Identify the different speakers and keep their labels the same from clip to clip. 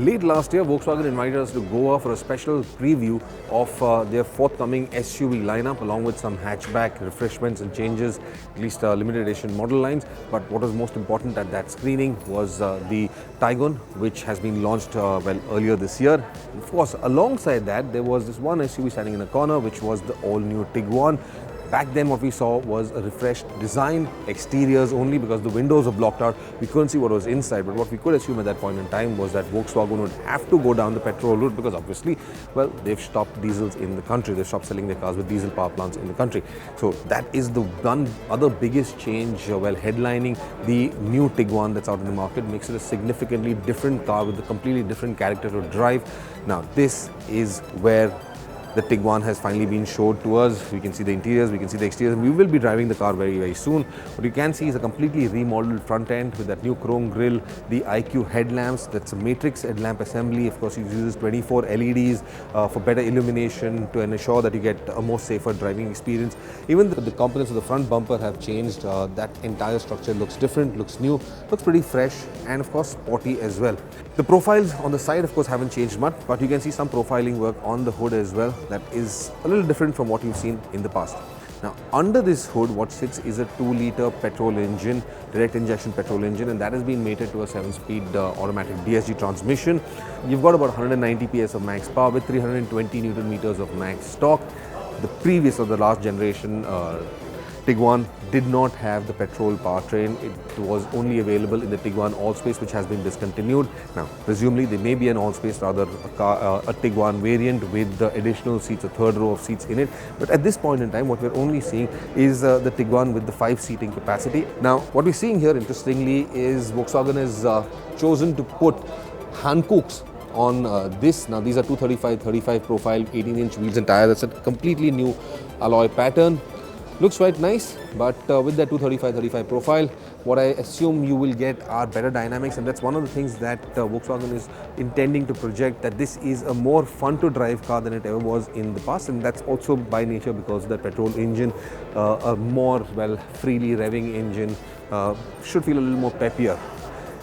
Speaker 1: Late last year, Volkswagen invited us to Goa for a special preview of their forthcoming SUV lineup, along with some hatchback refreshments and changes, at least limited edition model lines. But what was most important at that screening was the Tiguan, which has been launched earlier this year. Of course, alongside that, there was this one SUV standing in a corner, which was the all-new Tiguan. Back then what we saw was a refreshed design, exteriors only, because the windows were blocked out. We couldn't see what was inside, but what we could assume at that point in time was that Volkswagen would have to go down the petrol route, because obviously, well, they've stopped diesels in the country. They've stopped selling their cars with diesel power plants in the country. So that is the one other biggest change, headlining the new Tiguan that's out in the market. Makes it a significantly different car with a completely different character to drive. Now this is where the Tiguan has finally been showed to us. We can see the interiors, we can see the exteriors, and we will be driving the car very, very soon. What you can see is a completely remodeled front end with that new chrome grille, the IQ headlamps, that's a matrix headlamp assembly. Of course, it uses 24 LEDs for better illumination to ensure that you get a more safer driving experience. Even the components of the front bumper have changed. That entire structure looks different, looks new, looks pretty fresh, and of course sporty as well. The profiles on the side, of course, haven't changed much, but you can see some profiling work on the hood as well. That is a little different from what you've seen in the past. Now, under this hood, what sits is a 2-litre petrol engine, direct injection petrol engine, and that has been mated to a 7-speed automatic DSG transmission. You've got about 190 PS of max power with 320 Newton meters of max torque. The previous, or the last generation Tiguan did not have the petrol powertrain. It was only available in the Tiguan AllSpace, which has been discontinued. Now, presumably there may be an AllSpace, rather a Tiguan variant with the additional seats, a third row of seats in it. But at this point in time, what we're only seeing is the Tiguan with the 5-seating capacity. Now, what we're seeing here, interestingly, is Volkswagen has chosen to put Hankooks on this. Now, these are 235/35 profile, 18-inch wheels and tires. That's a completely new alloy pattern. Looks quite nice, but with that 235/35 profile, what I assume you will get are better dynamics, and that's one of the things that Volkswagen is intending to project, that this is a more fun to drive car than it ever was in the past, and that's also by nature because of the petrol engine, a more freely revving engine should feel a little more peppier.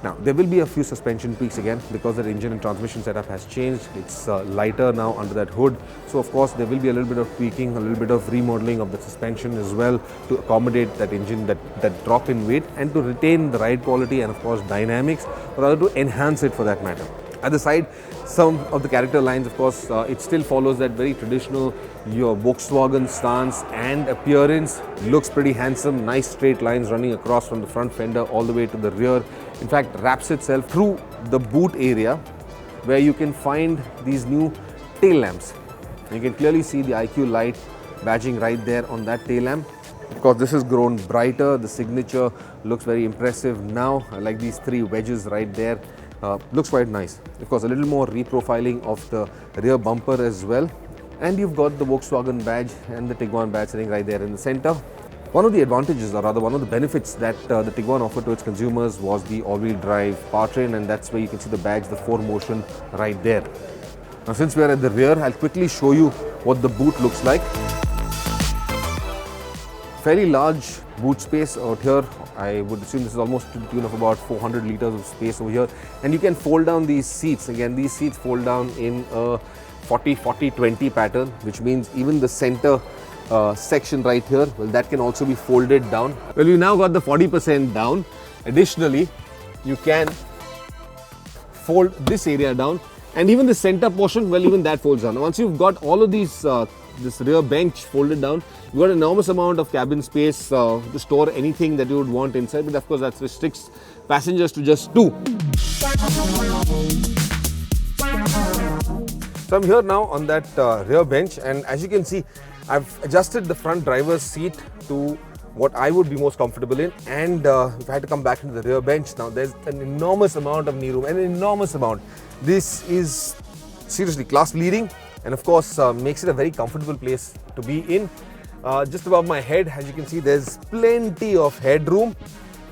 Speaker 1: Now, there will be a few suspension tweaks again because the engine and transmission setup has changed. It's lighter now under that hood. So, of course, there will be a little bit of tweaking, a little bit of remodeling of the suspension as well to accommodate that engine, that drop in weight, and to retain the ride quality and, of course, dynamics, or rather to enhance it for that matter. At the side, some of the character lines, of course, it still follows that very traditional Volkswagen stance and appearance. Looks pretty handsome, nice straight lines running across from the front fender all the way to the rear. In fact, wraps itself through the boot area, where you can find these new tail lamps. You can clearly see the IQ light badging right there on that tail lamp. Of course, this has grown brighter. The signature looks very impressive now. I like these 3 wedges right there. Looks quite nice. Of course, a little more reprofiling of the rear bumper as well. And you've got the Volkswagen badge and the Tiguan badge sitting right there in the center. One of the advantages, or rather one of the benefits that the Tiguan offered to its consumers was the all-wheel drive powertrain, and that's where you can see the badge, the 4Motion right there. Now, since we are at the rear, I'll quickly show you what the boot looks like. Fairly large boot space out here. I would assume this is almost to the tune of about 400 liters of space over here. And you can fold down these seats. Again, these seats fold down in a 40-40-20 pattern, which means even the center section right here, well, that can also be folded down. Well, you now got the 40% down. Additionally, you can fold this area down, and even the center portion, well, even that folds down. Once you've got all of these, this rear bench folded down, you've got an enormous amount of cabin space to store anything that you would want inside, but of course that restricts passengers to just 2. So I'm here now on that rear bench, and as you can see, I've adjusted the front driver's seat to what I would be most comfortable in, and if I had to come back into the rear bench, now there's an enormous amount of knee room, an enormous amount. This is seriously class leading, and of course makes it a very comfortable place to be in. Just above my head, as you can see, there's plenty of headroom,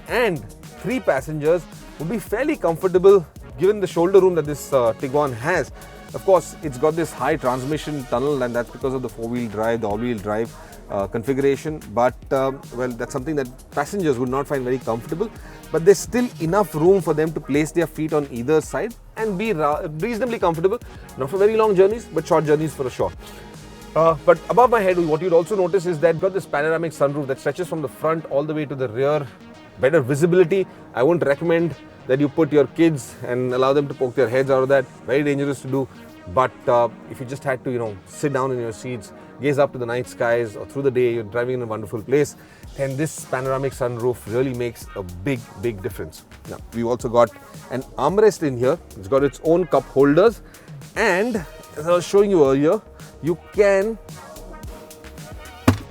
Speaker 1: and 3 passengers would be fairly comfortable given the shoulder room that this Tiguan has. Of course, it's got this high transmission tunnel, and that's because of the 4-wheel drive, the all-wheel drive configuration. But well, that's something that passengers would not find very comfortable. But there's still enough room for them to place their feet on either side. and be reasonably comfortable. Not for very long journeys, but short journeys for sure. But above my head, what you'd also notice is that got this panoramic sunroof that stretches from the front all the way to the rear. Better visibility. I wouldn't recommend that you put your kids and allow them to poke their heads out of that. Very dangerous to do. But if you just had to, sit down in your seats, gaze up to the night skies, or through the day you're driving in a wonderful place, then this panoramic sunroof really makes a big, big difference. Now, we've also got an armrest in here. It's got its own cup holders, and as I was showing you earlier, you can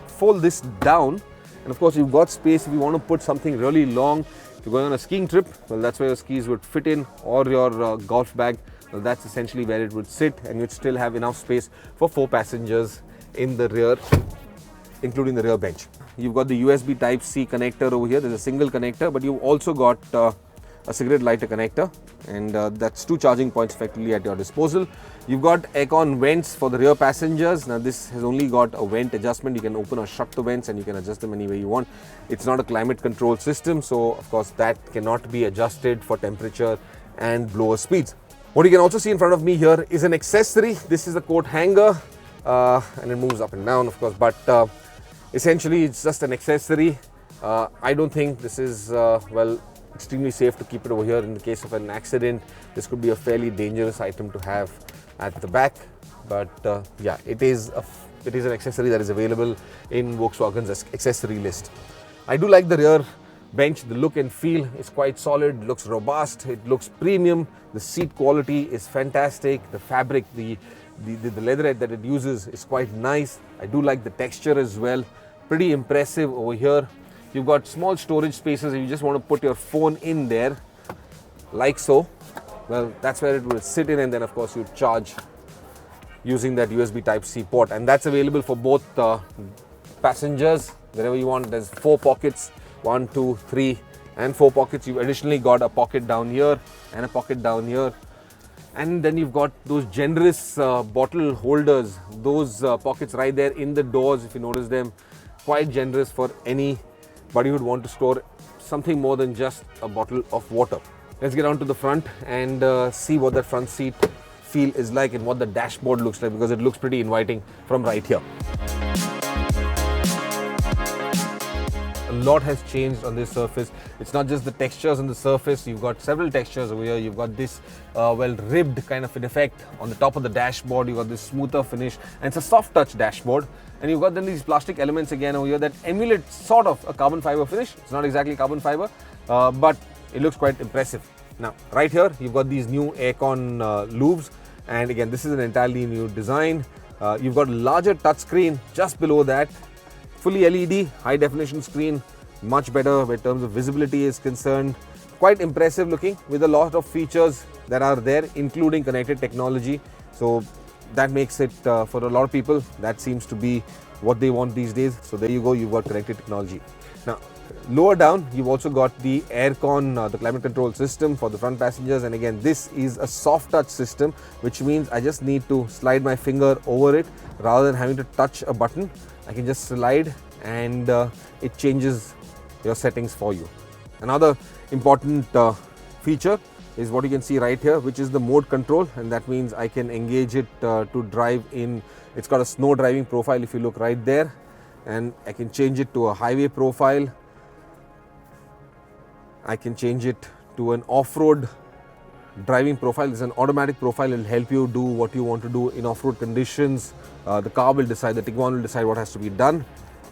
Speaker 1: fold this down, and of course you've got space if you want to put something really long. If you're going on a skiing trip, well, that's where your skis would fit in, or your golf bag. Well, that's essentially where it would sit, and you'd still have enough space for 4 passengers in the rear, including the rear bench. You've got the USB Type-C connector over here. There's a single connector, but you've also got a cigarette lighter connector, and that's 2 charging points effectively at your disposal. You've got aircon vents for the rear passengers. Now this has only got a vent adjustment. You can open or shut the vents, and you can adjust them any way you want. It's not a climate control system, so of course that cannot be adjusted for temperature and blower speeds. What you can also see in front of me here is an accessory. This is a coat hanger, and it moves up and down, of course, but essentially it's just an accessory. I don't think this is extremely safe to keep it over here. In the case of an accident, this could be a fairly dangerous item to have at the back, but yeah, it is an accessory that is available in Volkswagen's accessory list. I do like the rear bench. The look and feel is quite solid, looks robust, it looks premium. The seat quality is fantastic. The fabric, the leatherette that it uses is quite nice. I do like the texture as well. Pretty impressive over here. You've got small storage spaces if you just want to put your phone in there, like so. Well, that's where it will sit in, and then of course you charge using that USB Type-C port, and that's available for both passengers wherever you want. There's 4 pockets, 1, 2, 3 and 4 pockets. You've additionally got a pocket down here and a pocket down here, and then you've got those generous bottle holders, those pockets right there in the doors. If you notice them, quite generous for anybody who'd want to store something more than just a bottle of water. Let's get on to the front and see what that front seat feel is like and what the dashboard looks like, because it looks pretty inviting from right here. A lot has changed on this surface. It's not just the textures on the surface. You've got several textures over here. You've got this ribbed kind of an effect on the top of the dashboard. You've got this smoother finish, and it's a soft touch dashboard. And you've got then these plastic elements again over here that emulate sort of a carbon fiber finish. It's not exactly carbon fiber, but it looks quite impressive. Now, right here, you've got these new aircon loops, and again, this is an entirely new design. You've got a larger touchscreen just below that. Fully LED, high definition screen, much better in terms of visibility is concerned. Quite impressive looking, with a lot of features that are there, including connected technology. So that makes it, for a lot of people, that seems to be what they want these days. So there you go, you've got connected technology. Now, lower down, you've also got the aircon, the climate control system for the front passengers. And again, this is a soft touch system, which means I just need to slide my finger over it rather than having to touch a button. I can just slide and it changes your settings for you. Another important feature is what you can see right here, which is the mode control, and that means I can engage it to drive in. It's got a snow driving profile if you look right there, and I can change it to a highway profile. I can change it to an off-road driving profile. It's an automatic profile. It will help you do what you want to do in off-road conditions. The car will decide, the Tiguan will decide what has to be done.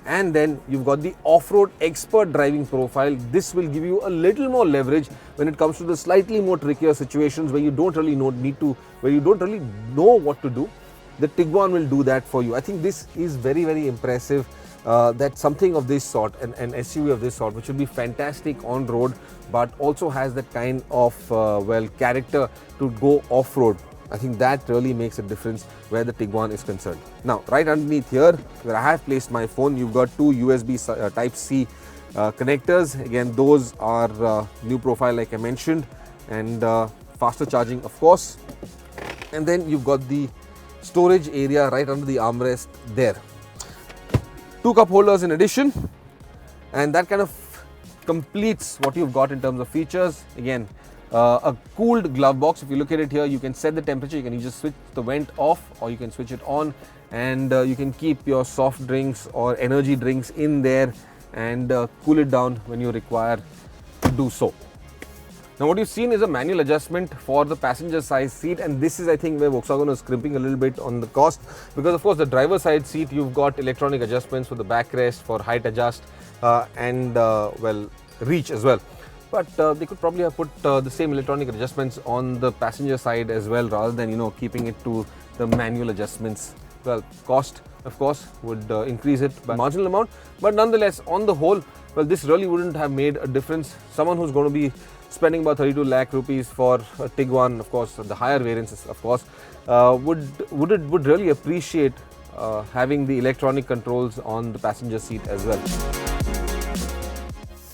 Speaker 1: And then you've got the off-road expert driving profile. This will give you a little more leverage when it comes to the slightly more trickier situations where you don't really know what to do. The Tiguan will do that for you. I think this is very, very impressive. That something of this sort, an SUV of this sort, which will be fantastic on road, but also has that kind of character to go off-road. I think that really makes a difference where the Tiguan is concerned. Now, right underneath here, where I have placed my phone, you've got 2 USB Type-C connectors. Again, those are new profile like I mentioned, and faster charging, of course. And then you've got the storage area right under the armrest there. 2 cup holders in addition, and that kind of completes what you've got in terms of features. Again, A cooled glove box. If you look at it here, you can set the temperature. You can just switch the vent off or you can switch it on, and you can keep your soft drinks or energy drinks in there and cool it down when you require to do so. Now what you've seen is a manual adjustment for the passenger side seat, and this is I think where Volkswagen is crimping a little bit on the cost, because of course the driver side seat you've got electronic adjustments for the backrest, for height adjust and well, reach as well. But they could probably have put the same electronic adjustments on the passenger side as well, rather than keeping it to the manual adjustments. Well, cost of course would increase it by a marginal amount, but nonetheless on the whole, well, this really wouldn't have made a difference. Someone who's going to be spending about 32 lakh rupees for a Tiguan, of course the higher variants of course, would really appreciate having the electronic controls on the passenger seat as well.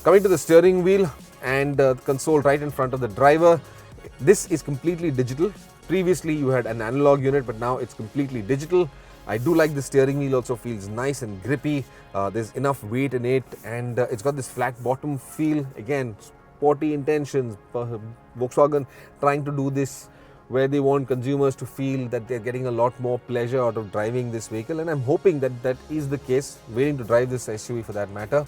Speaker 1: Coming to the steering wheel and the console right in front of the driver, this is completely digital. Previously you had an analog unit, but now it's completely digital. I do like the steering wheel, also feels nice and grippy. There's enough weight in it, and it's got this flat bottom feel. Again, sporty intentions. Volkswagen trying to do this where they want consumers to feel that they're getting a lot more pleasure out of driving this vehicle, and I'm hoping that that is the case. Waiting to drive this SUV for that matter.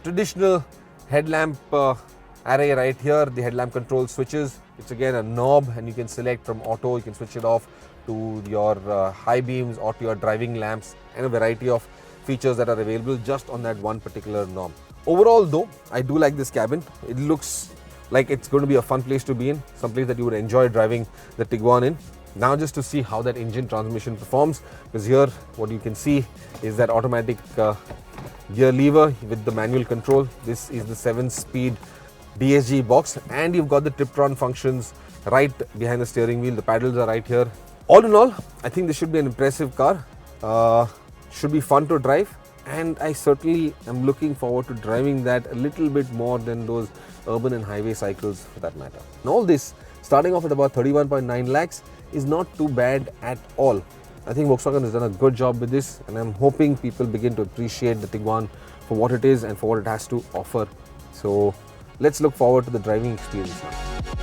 Speaker 1: Traditional headlamp array right here, the headlamp control switches. It's again a knob, and you can select from auto, you can switch it off to your high beams or to your driving lamps, and a variety of features that are available just on that one particular knob. Overall though, I do like this cabin. It looks like it's going to be a fun place to be in, some place that you would enjoy driving the Tiguan in. Now just to see how that engine transmission performs, because here what you can see is that automatic gear lever with the manual control. This is the 7-speed DSG box, and you've got the Triptron functions right behind the steering wheel. The paddles are right here. All in all, I think this should be an impressive car. Should be fun to drive, and I certainly am looking forward to driving that a little bit more than those urban and highway cycles for that matter. And all this starting off at about 31.9 lakhs is not too bad at all. I think Volkswagen has done a good job with this, and I'm hoping people begin to appreciate the Tiguan for what it is and for what it has to offer. So let's look forward to the driving experience now.